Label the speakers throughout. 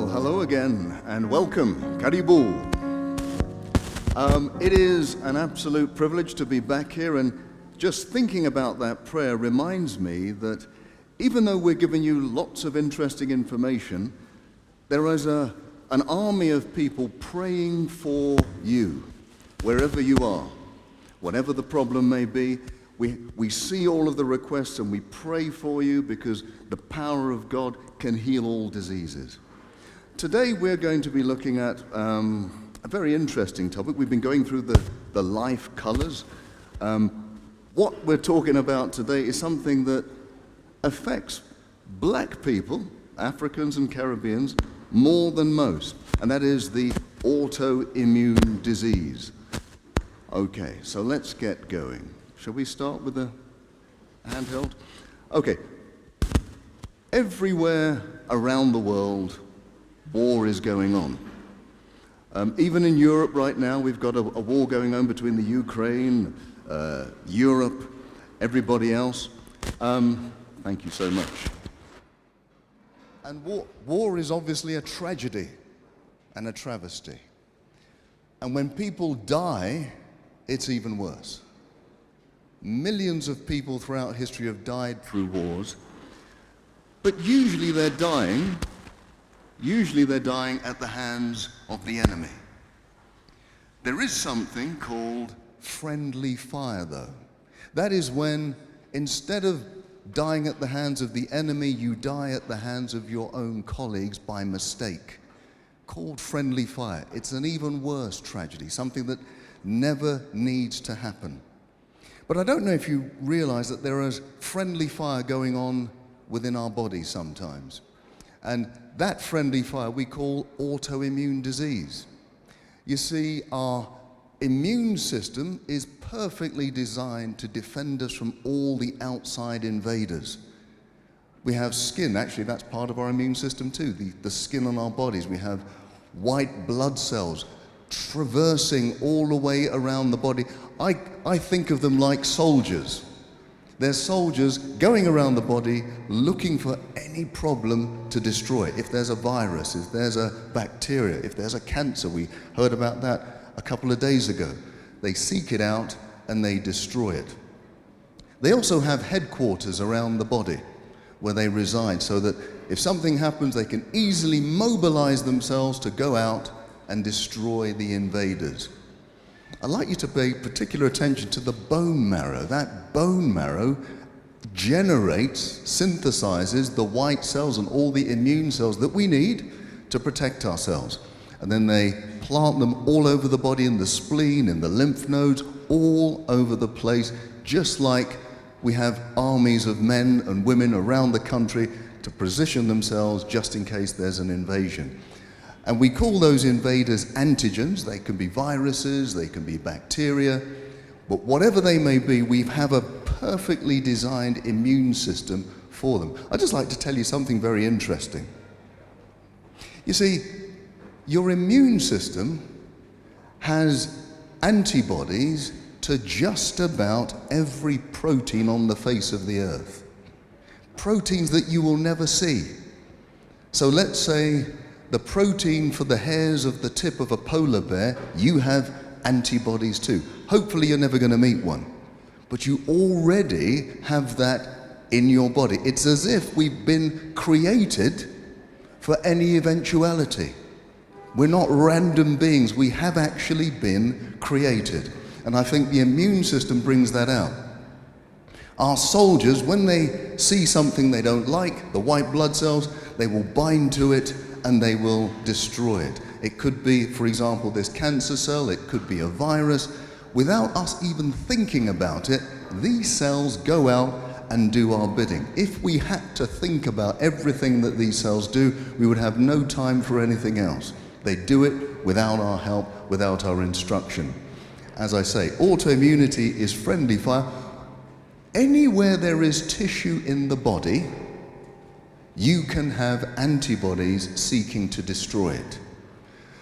Speaker 1: Well, hello again and welcome. Karibu. It is an absolute privilege to be back here, and just thinking about that prayer reminds me that even though we're giving you lots of interesting information, there is an army of people praying for you, wherever you are, whatever the problem may be. We see all of the requests and we pray for you because the power of God can heal all diseases. Today we're going to be looking at a very interesting topic. We've been going through the life colors. What we're talking about today is something that affects black people, Africans and Caribbeans, more than most, and that is the autoimmune disease. Okay, so let's get going. Shall we start with the handheld? Okay. Everywhere around the world, war is going on. Even in Europe right now, we've got a war going on between the Ukraine, Europe, everybody else. Thank you so much. And war is obviously a tragedy and a travesty. And when people die, it's even worse. Millions of people throughout history have died through wars, but usually they're dying at the hands of the enemy. There is something called friendly fire, though. That is when, instead of dying at the hands of the enemy, you die at the hands of your own colleagues by mistake. Called friendly fire. It's an even worse tragedy, something that never needs to happen. But I don't know if you realize that there is friendly fire going on within our bodies sometimes. And that friendly fire we call autoimmune disease. You see, our immune system is perfectly designed to defend us from all the outside invaders. We have skin, actually that's part of our immune system too, the skin on our bodies. We have white blood cells traversing all the way around the body. I think of them like soldiers. They're soldiers going around the body looking for any problem to destroy. If there's a virus, if there's a bacteria, if there's a cancer, we heard about that a couple of days ago. They seek it out and they destroy it. They also have headquarters around the body where they reside, so that if something happens, they can easily mobilize themselves to go out and destroy the invaders. I'd like you to pay particular attention to the bone marrow. That bone marrow generates, synthesizes the white cells and all the immune cells that we need to protect ourselves. And then they plant them all over the body, in the spleen, in the lymph nodes, all over the place, just like we have armies of men and women around the country to position themselves just in case there's an invasion. And we call those invaders antigens. They can be viruses, they can be bacteria, but whatever they may be, we have a perfectly designed immune system for them. I'd just like to tell you something very interesting. You see, your immune system has antibodies to just about every protein on the face of the earth. Proteins that you will never see. So let's say the protein for the hairs of the tip of a polar bear, you have antibodies too. Hopefully you're never going to meet one, but you already have that in your body. It's as if we've been created for any eventuality. We're not random beings, we have actually been created. And I think the immune system brings that out. Our soldiers, when they see something they don't like, the white blood cells, they will bind to it and they will destroy it. It could be, for example, this cancer cell, it could be a virus. Without us even thinking about it, these cells go out and do our bidding. If we had to think about everything that these cells do, we would have no time for anything else. They do it without our help, without our instruction. As I say, autoimmunity is friendly fire. Anywhere there is tissue in the body, you can have antibodies seeking to destroy it.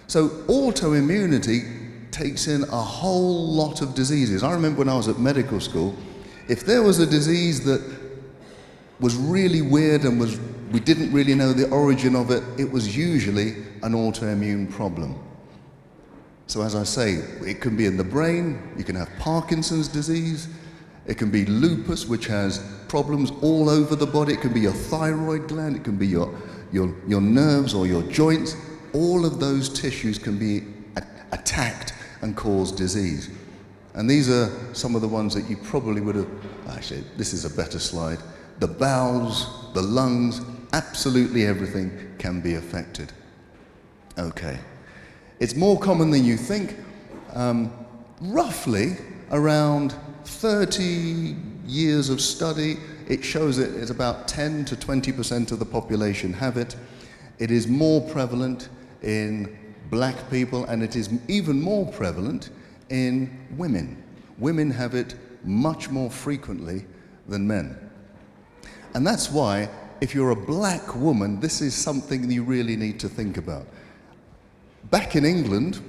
Speaker 1: So autoimmunity takes in a whole lot of diseases. I remember when I was at medical school, if there was a disease that was really weird and we didn't really know the origin of it, it was usually an autoimmune problem. So as I say, it can be in the brain, you can have Parkinson's disease, it can be lupus, which has problems all over the body, it can be your thyroid gland, it can be your nerves or your joints. All of those tissues can be attacked and cause disease. And these are some of the ones that you probably would have, actually, this is a better slide. The bowels, the lungs, absolutely everything can be affected. Okay. It's more common than you think. Roughly around 30 years of study, it shows that it's about 10 to 20% of the population have it. It is more prevalent in black people, and it is even more prevalent in women. Women have it much more frequently than men. And that's why, if you're a black woman, this is something you really need to think about. Back in England,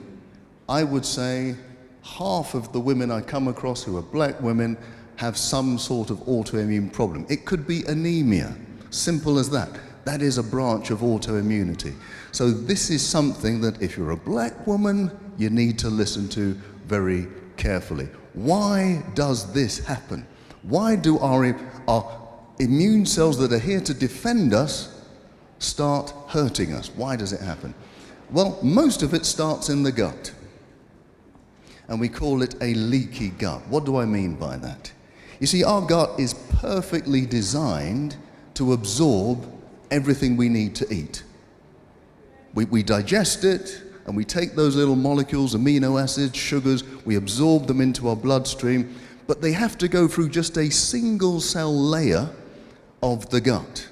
Speaker 1: I would say half of the women I come across who are black women have some sort of autoimmune problem. It could be anemia, simple as that. That is a branch of autoimmunity. So this is something that if you're a black woman, you need to listen to very carefully. Why does this happen? Why do our immune cells that are here to defend us start hurting us? Why does it happen? Well, most of it starts in the gut. And we call it a leaky gut. What do I mean by that? You see, our gut is perfectly designed to absorb everything we need to eat. We digest it, and we take those little molecules, amino acids, sugars, we absorb them into our bloodstream, but they have to go through just a single cell layer of the gut.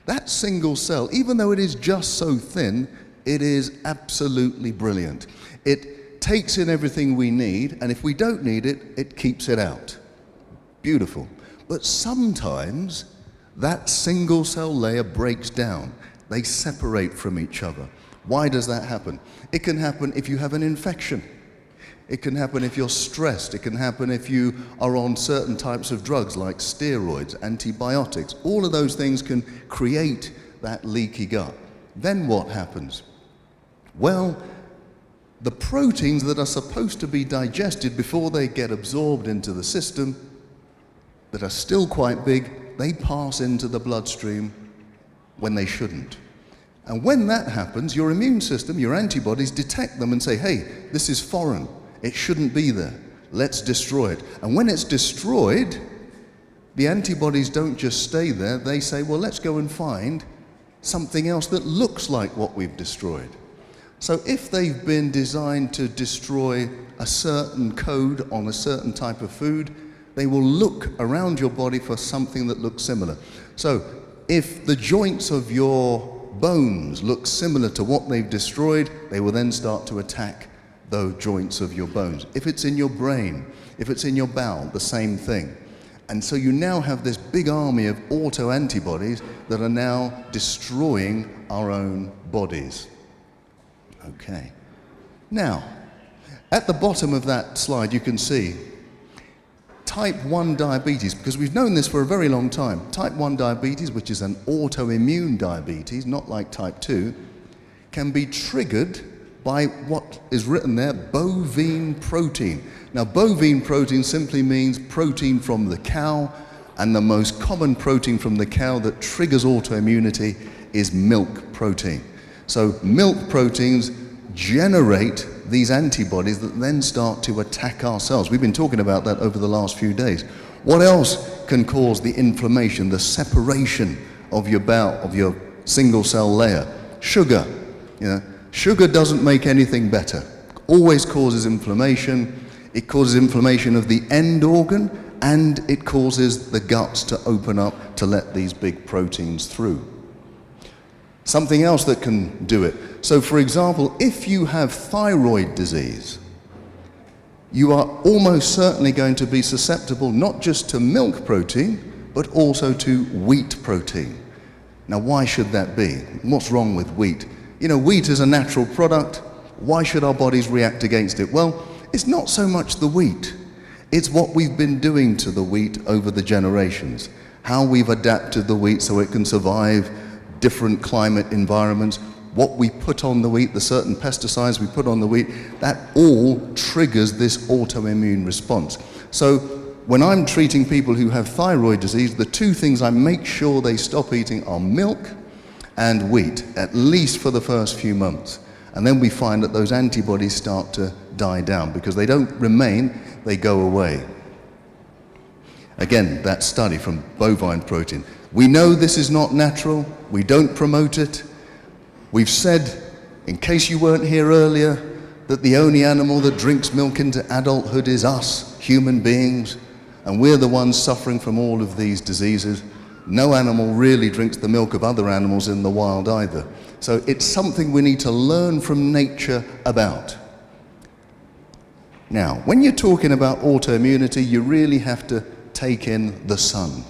Speaker 1: That single cell, even though it is just so thin, it is absolutely brilliant. It takes in everything we need, and if we don't need it, it keeps it out. Beautiful. But sometimes that single cell layer breaks down. They separate from each other. Why does that happen? It can happen if you have an infection. It can happen if you're stressed. It can happen if you are on certain types of drugs like steroids, antibiotics. All of those things can create that leaky gut. Then what happens? Well, the proteins that are supposed to be digested before they get absorbed into the system, that are still quite big, they pass into the bloodstream when they shouldn't. And when that happens, your immune system, your antibodies detect them and say, hey, this is foreign. It shouldn't be there. Let's destroy it. And when it's destroyed, the antibodies don't just stay there. They say, well, let's go and find something else that looks like what we've destroyed. So if they've been designed to destroy a certain code on a certain type of food, they will look around your body for something that looks similar. So if the joints of your bones look similar to what they've destroyed, they will then start to attack those joints of your bones. If it's in your brain, if it's in your bowel, the same thing. And so you now have this big army of autoantibodies that are now destroying our own bodies. Okay. Now, at the bottom of that slide you can see type 1 diabetes, because we've known this for a very long time. Type 1 diabetes, which is an autoimmune diabetes, not like type 2, can be triggered by what is written there, bovine protein. Now, bovine protein simply means protein from the cow, and the most common protein from the cow that triggers autoimmunity is milk protein. So milk proteins generate these antibodies that then start to attack our cells. We've been talking about that over the last few days. What else can cause the inflammation, the separation of your bowel, of your single cell layer? Sugar. Sugar doesn't make anything better. Always causes inflammation. It causes inflammation of the end organ, and it causes the guts to open up to let these big proteins through. Something else that can do it. So for example, if you have thyroid disease, you are almost certainly going to be susceptible not just to milk protein, but also to wheat protein. Now, why should that be? What's wrong with wheat? Wheat is a natural product. Why should our bodies react against it? Well, it's not so much the wheat. It's what we've been doing to the wheat over the generations. how we've adapted the wheat so it can survive different climate environments, what we put on the wheat, the certain pesticides we put on the wheat, that all triggers this autoimmune response. So when I'm treating people who have thyroid disease, the two things I make sure they stop eating are milk and wheat, at least for the first few months. And then we find that those antibodies start to die down because they don't remain, they go away. Again, that study from bovine protein. We know this is not natural, we don't promote it. We've said, in case you weren't here earlier, that the only animal that drinks milk into adulthood is us, human beings, and we're the ones suffering from all of these diseases. No animal really drinks the milk of other animals in the wild either. So it's something we need to learn from nature about. Now, when you're talking about autoimmunity, you really have to take in the sun.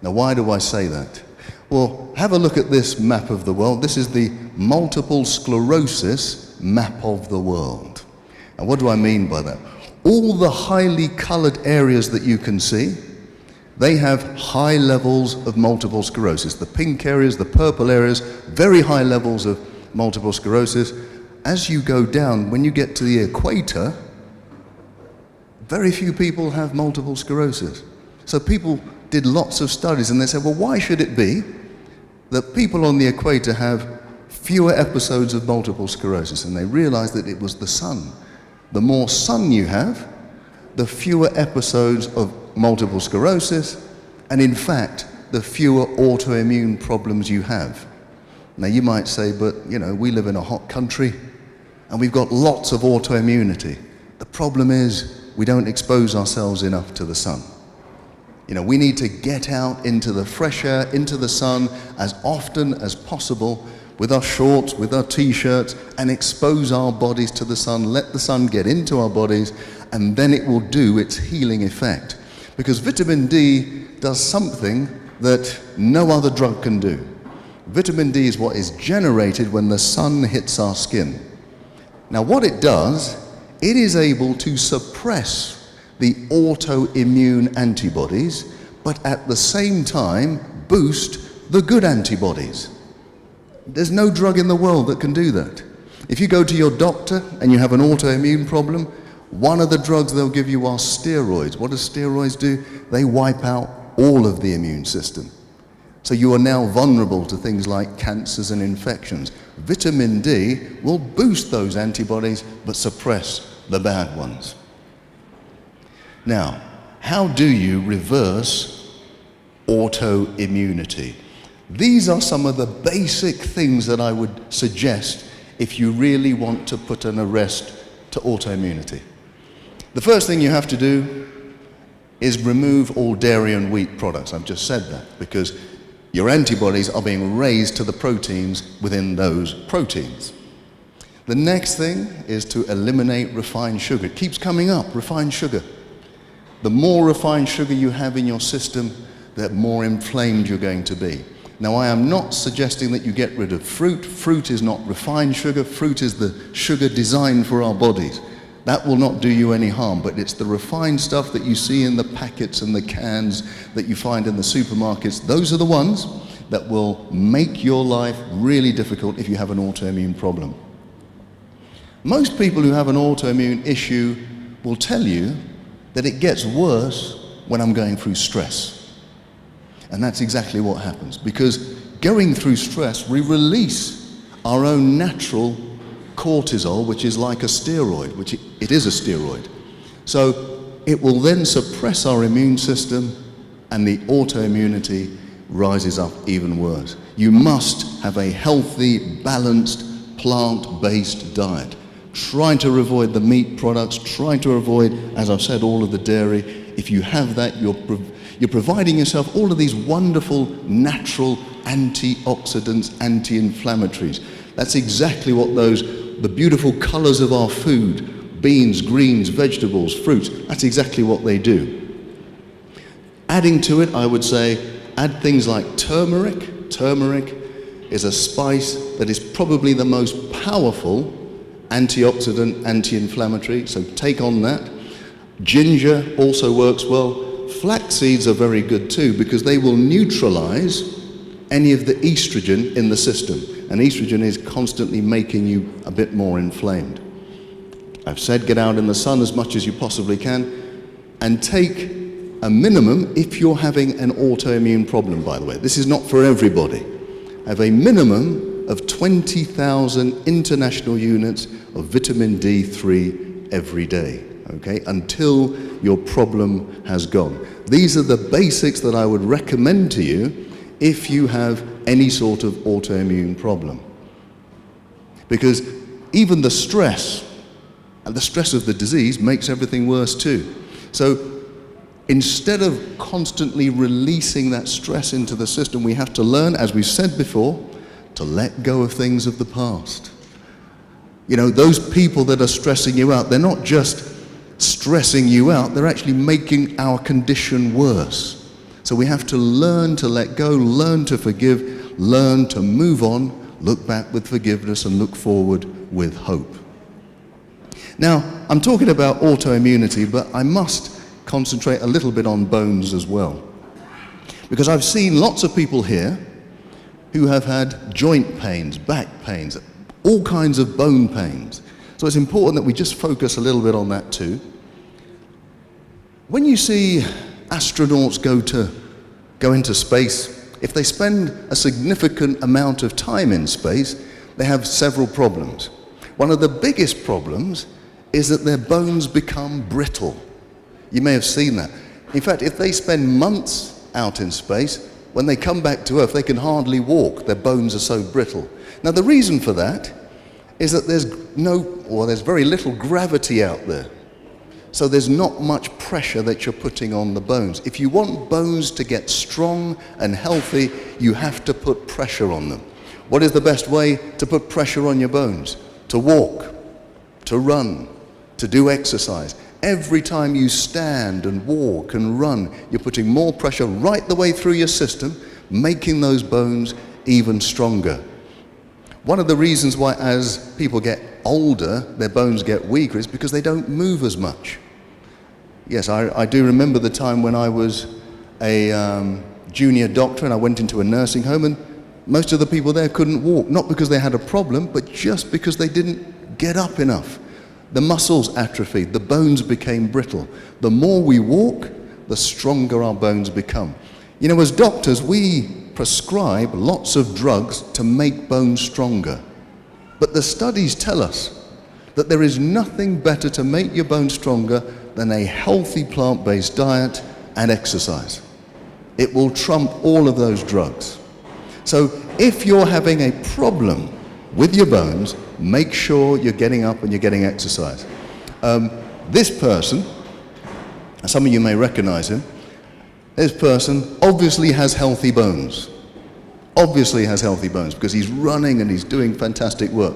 Speaker 1: Now, why do I say that? Well, have a look at this map of the world. This is the multiple sclerosis map of the world. And what do I mean by that? All the highly colored areas that you can see, they have high levels of multiple sclerosis. The pink areas, the purple areas, very high levels of multiple sclerosis. As you go down, when you get to the equator, very few people have multiple sclerosis. So people did lots of studies and they said, well, why should it be that people on the equator have fewer episodes of multiple sclerosis? And they realized that it was the sun. The more sun you have, the fewer episodes of multiple sclerosis, and in fact, the fewer autoimmune problems you have. Now you might say, but you know, we live in a hot country and we've got lots of autoimmunity. The problem is we don't expose ourselves enough to the sun. You know, we need to get out into the fresh air, into the sun as often as possible with our shorts, with our t-shirts, and expose our bodies to the sun, let the sun get into our bodies, and then it will do its healing effect. Because vitamin D does something that no other drug can do. Vitamin D is what is generated when the sun hits our skin. Now what it does, it is able to suppress the autoimmune antibodies, but at the same time boost the good antibodies. There's no drug in the world that can do that. If you go to your doctor and you have an autoimmune problem, one of the drugs they'll give you are steroids. What do steroids do? They wipe out all of the immune system. So you are now vulnerable to things like cancers and infections. Vitamin D will boost those antibodies but suppress the bad ones. Now, how do you reverse autoimmunity? These are some of the basic things that I would suggest if you really want to put an arrest to autoimmunity. The first thing you have to do is remove all dairy and wheat products. I've just said that because your antibodies are being raised to the proteins within those proteins. The next thing is to eliminate refined sugar. It keeps coming up, refined sugar. The more refined sugar you have in your system, the more inflamed you're going to be. Now, I am not suggesting that you get rid of fruit. Fruit is not refined sugar. Fruit is the sugar designed for our bodies. That will not do you any harm, but it's the refined stuff that you see in the packets and the cans that you find in the supermarkets. Those are the ones that will make your life really difficult if you have an autoimmune problem. Most people who have an autoimmune issue will tell you that it gets worse when I'm going through stress. And that's exactly what happens, because going through stress, we release our own natural cortisol, which is like a steroid, which it is a steroid. So it will then suppress our immune system and the autoimmunity rises up even worse. You must have a healthy, balanced, plant-based diet. Trying to avoid the meat products, trying to avoid, as I've said, all of the dairy. If you have that, you're providing yourself all of these wonderful, natural antioxidants, anti-inflammatories. That's exactly what the beautiful colors of our food, beans, greens, vegetables, fruits, that's exactly what they do. Adding to it, I would say, add things like turmeric. Turmeric is a spice that is probably the most powerful antioxidant, anti-inflammatory, so take on that. Ginger also works well. flax seeds are very good too because they will neutralize any of the estrogen in the system. And estrogen is constantly making you a bit more inflamed. I've said get out in the sun as much as you possibly can and take a minimum if you're having an autoimmune problem, by the way. This is not for everybody. Have a minimum of 20,000 international units of vitamin D3 every day, okay, until your problem has gone. These are the basics that I would recommend to you if you have any sort of autoimmune problem. Because even the stress, and the stress of the disease makes everything worse too. So instead of constantly releasing that stress into the system, we have to learn, as we've said before, to let go of things of the past. You know, those people that are stressing you out, they're not just stressing you out, they're actually making our condition worse. So we have to learn to let go, learn to forgive, learn to move on, look back with forgiveness and look forward with hope. Now, I'm talking about autoimmunity, but I must concentrate a little bit on bones as well. Because I've seen lots of people here who have had joint pains, back pains, all kinds of bone pains. So it's important that we just focus a little bit on that too. When you see astronauts go into space, if they spend a significant amount of time in space, they have several problems. One of the biggest problems is that their bones become brittle. You may have seen that. In fact, if they spend months out in space, when they come back to Earth, they can hardly walk. Their bones are so brittle. Now, the reason for that is that there's very little gravity out there. So there's not much pressure that you're putting on the bones. If you want bones to get strong and healthy, you have to put pressure on them. What is the best way to put pressure on your bones? To walk, to run, to do exercise. Every time you stand and walk and run, you're putting more pressure right the way through your system, making those bones even stronger. One of the reasons why as people get older, their bones get weaker is because they don't move as much. Yes, I do remember the time when I was a junior doctor and I went into a nursing home and most of the people there couldn't walk, not because they had a problem, but just because they didn't get up enough. The muscles atrophied, the bones became brittle. The more we walk, the stronger our bones become. You know, as doctors, we prescribe lots of drugs to make bones stronger. But the studies tell us that there is nothing better to make your bones stronger than a healthy plant-based diet and exercise. It will trump all of those drugs. So if you're having a problem with your bones, make sure you're getting up and you're getting exercise. This person, some of you may recognize him, this person obviously has healthy bones. Obviously has healthy bones because he's running and he's doing fantastic work.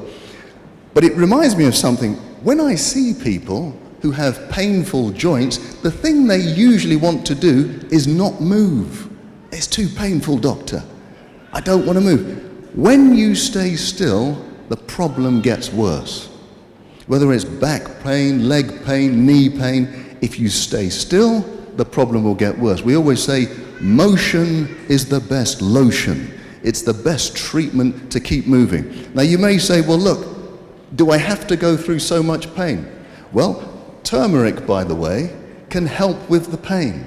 Speaker 1: But it reminds me of something. When I see people who have painful joints, the thing they usually want to do is not move. It's too painful, doctor. I don't want to move. When you stay still, the problem gets worse. Whether it's back pain, leg pain, knee pain, if you stay still, the problem will get worse. We always say motion is the best lotion. It's the best treatment to keep moving. Now you may say, well look, do I have to go through so much pain? Well, turmeric, by the way, can help with the pain.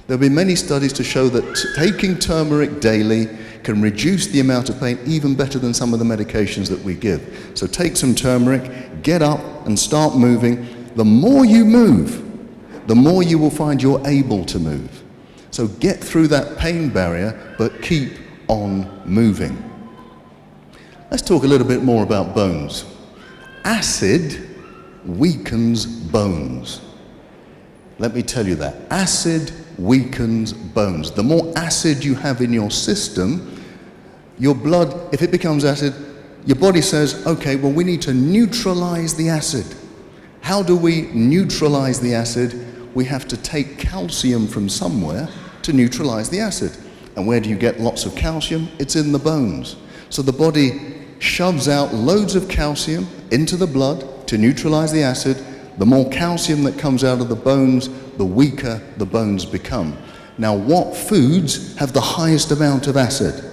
Speaker 1: There have been many studies to show that taking turmeric daily can reduce the amount of pain even better than some of the medications that we give. So take some turmeric, get up and start moving. The more you move, the more you will find you're able to move. So get through that pain barrier, but keep on moving. Let's talk a little bit more about bones. Acid weakens bones. Let me tell you that. Acid weakens bones. The more acid you have in your system, your blood, if it becomes acid, your body says, okay, well, we need to neutralize the acid. How do we neutralize the acid? We have to take calcium from somewhere to neutralize the acid. And where do you get lots of calcium? It's in the bones. So the body shoves out loads of calcium into the blood to neutralize the acid. The more calcium that comes out of the bones, the weaker the bones become. Now, what foods have the highest amount of acid?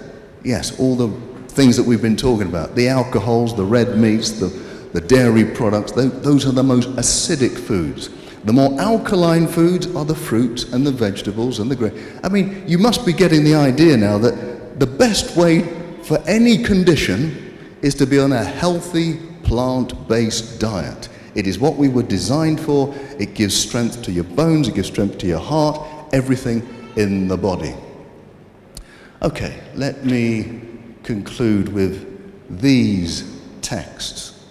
Speaker 1: Yes, all the things that we've been talking about. The alcohols, the red meats, the dairy products, those are the most acidic foods. The more alkaline foods are the fruits and the vegetables and the grain. I mean, you must be getting the idea now that the best way for any condition is to be on a healthy, plant-based diet. It is what we were designed for. It gives strength to your bones, it gives strength to your heart, everything in the body. Okay, let me conclude with these texts.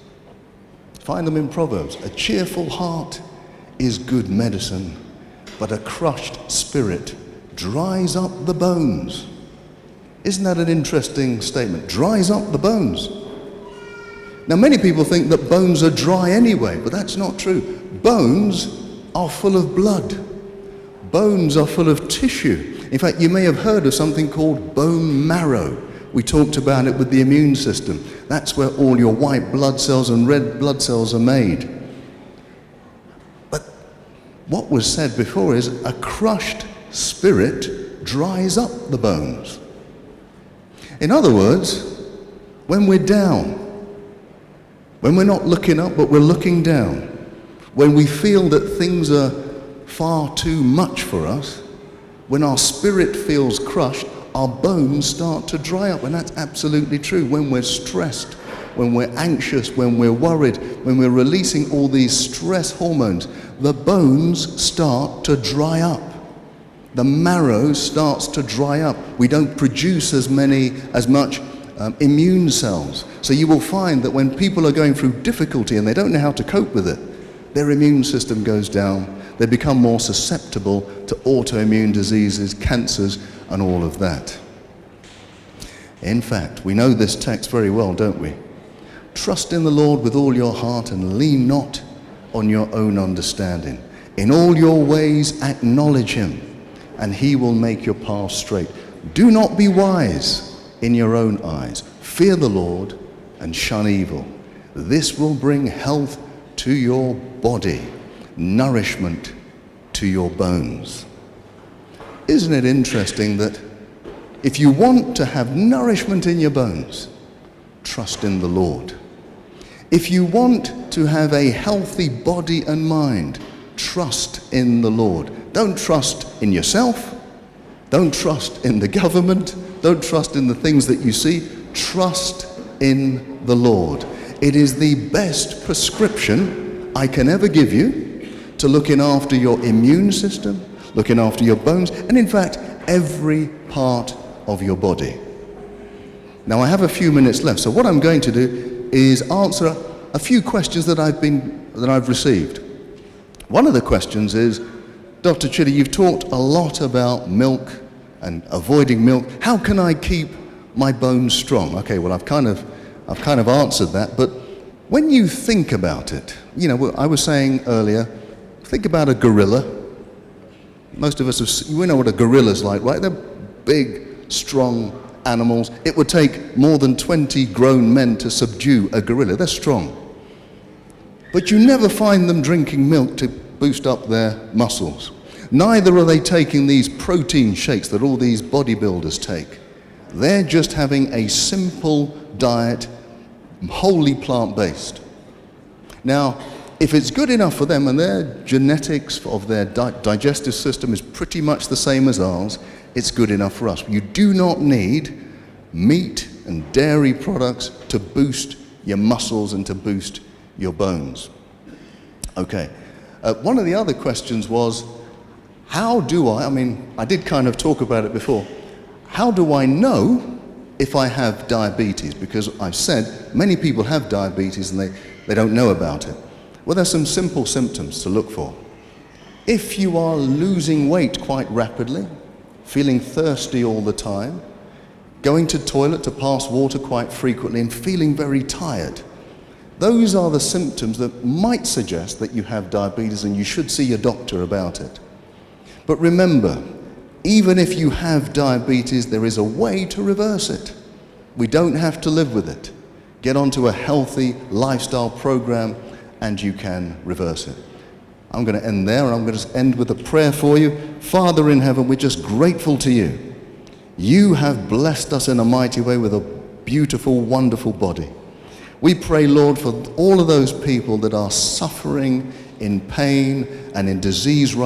Speaker 1: Find them in Proverbs. A cheerful heart is good medicine, but a crushed spirit dries up the bones. Isn't that an interesting statement? Dries up the bones. Now, many people think that bones are dry anyway, but that's not true. Bones are full of blood. Bones are full of tissue. In fact, you may have heard of something called bone marrow. We talked about it with the immune system. That's where all your white blood cells and red blood cells are made. But what was said before is a crushed spirit dries up the bones. In other words, when we're down, when we're not looking up but we're looking down, when we feel that things are far too much for us, when our spirit feels crushed, our bones start to dry up, and that's absolutely true. When we're stressed, when we're anxious, when we're worried, when we're releasing all these stress hormones, the bones start to dry up. The marrow starts to dry up. We don't produce as much immune cells. So you will find that when people are going through difficulty and they don't know how to cope with it, their immune system goes down. They become more susceptible to autoimmune diseases, cancers, and all of that. In fact, we know this text very well, don't we? Trust in the Lord with all your heart and lean not on your own understanding. In all your ways acknowledge him, and he will make your path straight. Do not be wise in your own eyes. Fear the Lord and shun evil. This will bring health to your body, nourishment to your bones. Isn't it interesting that if you want to have nourishment in your bones, trust in the Lord. If you want to have a healthy body and mind, trust in the Lord. Don't trust in yourself. Don't trust in the government. Don't trust in the things that you see. Trust in the Lord. It is the best prescription I can ever give you to looking after your immune system, looking after your bones, and in fact, every part of your body. Now, I have a few minutes left, so what I'm going to do is answer a few questions that I've received. One of the questions is, Dr. Chidi, you've talked a lot about milk and avoiding milk. How can I keep my bones strong? Okay, well, I've kind of answered that, but when you think about it, you know, I was saying earlier, think about a gorilla. Most of us we know what a gorilla's like, right? They're big, strong animals. It would take more than 20 grown men to subdue a gorilla. They're strong. But you never find them drinking milk to boost up their muscles. Neither are they taking these protein shakes that all these bodybuilders take. They're just having a simple diet, wholly plant-based. Now, if it's good enough for them and their genetics of their digestive system is pretty much the same as ours, it's good enough for us. You do not need meat and dairy products to boost your muscles and to boost your bones. Okay. One of the other questions was, how do I did kind of talk about it before, how do I know if I have diabetes? Because I've said many people have diabetes and they don't know about it. Well, there's some simple symptoms to look for. If you are losing weight quite rapidly, feeling thirsty all the time, going to the toilet to pass water quite frequently, and feeling very tired, those are the symptoms that might suggest that you have diabetes and you should see your doctor about it. But remember, even if you have diabetes, there is a way to reverse it. We don't have to live with it. Get onto a healthy lifestyle program and you can reverse it. I'm going to end there, and I'm going to just end with a prayer for you. Father in heaven, we're just grateful to you. You have blessed us in a mighty way with a beautiful, wonderful body. We pray, Lord, for all of those people that are suffering in pain and in disease right